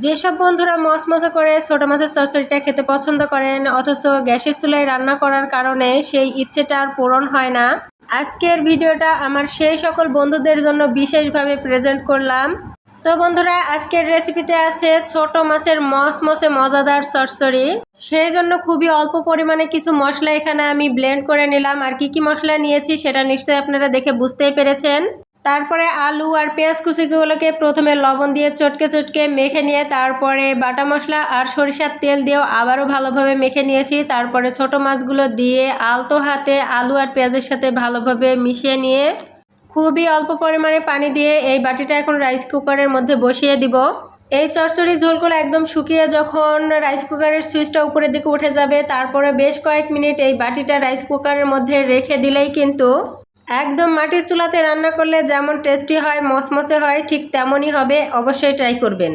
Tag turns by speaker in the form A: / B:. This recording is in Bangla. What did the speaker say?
A: যেসব বন্ধুরা মচমচে করে ছোট মাছের চচ্চড়িটা খেতে পছন্দ করেন অথচ গ্যাসের চুলায় রান্না করার কারণে সেই ইচ্ছেটা আর পূরণ হয় না, আজকের ভিডিওটা আমার সেই সকল বন্ধুদের জন্য বিশেষভাবে প্রেজেন্ট করলাম। তো বন্ধুরা, আজকের রেসিপিতে আছে ছোট মাছের মচমচে মজাদার চচ্চড়ি। সেই জন্য খুবই অল্প পরিমাণে কিছু মশলা এখানে আমি ব্লেন্ড করে নিলাম। আর কি মশলা নিয়েছি সেটা নিশ্চয়ই আপনারা দেখে বুঝতেই পেরেছেন। তারপরে আলু আর পেঁয়াজ কুচিগুলোকে প্রথমে লবণ দিয়ে চটকে মেখে নিয়ে তারপরে বাটা মশলা আর সরিষার তেল দিয়েও আবারও ভালোভাবে মেখে নিয়েছি। তারপরে ছোট মাছগুলো দিয়ে আলতো হাতে আলু আর পেঁয়াজের সাথে ভালোভাবে মিশিয়ে নিয়ে খুবই অল্প পরিমাণে পানি দিয়ে এই বাটিটা এখন রাইস কুকারের মধ্যে বসিয়ে দিব। এই চচ্চড়ি ঝোলগুলো একদম শুকিয়ে যখন রাইস কুকারের সুইচটা উপরের দিকে উঠে যাবে, তারপরে বেশ কয়েক মিনিট এই বাটিটা রাইস কুকারের মধ্যে রেখে দিলেই কিন্তু একদম মাটির চুলাতে রান্না করলে যেমন টেস্টি হয়, মচমচে হয়, ঠিক তেমনই হবে। অবশ্যই ট্রাই করবেন।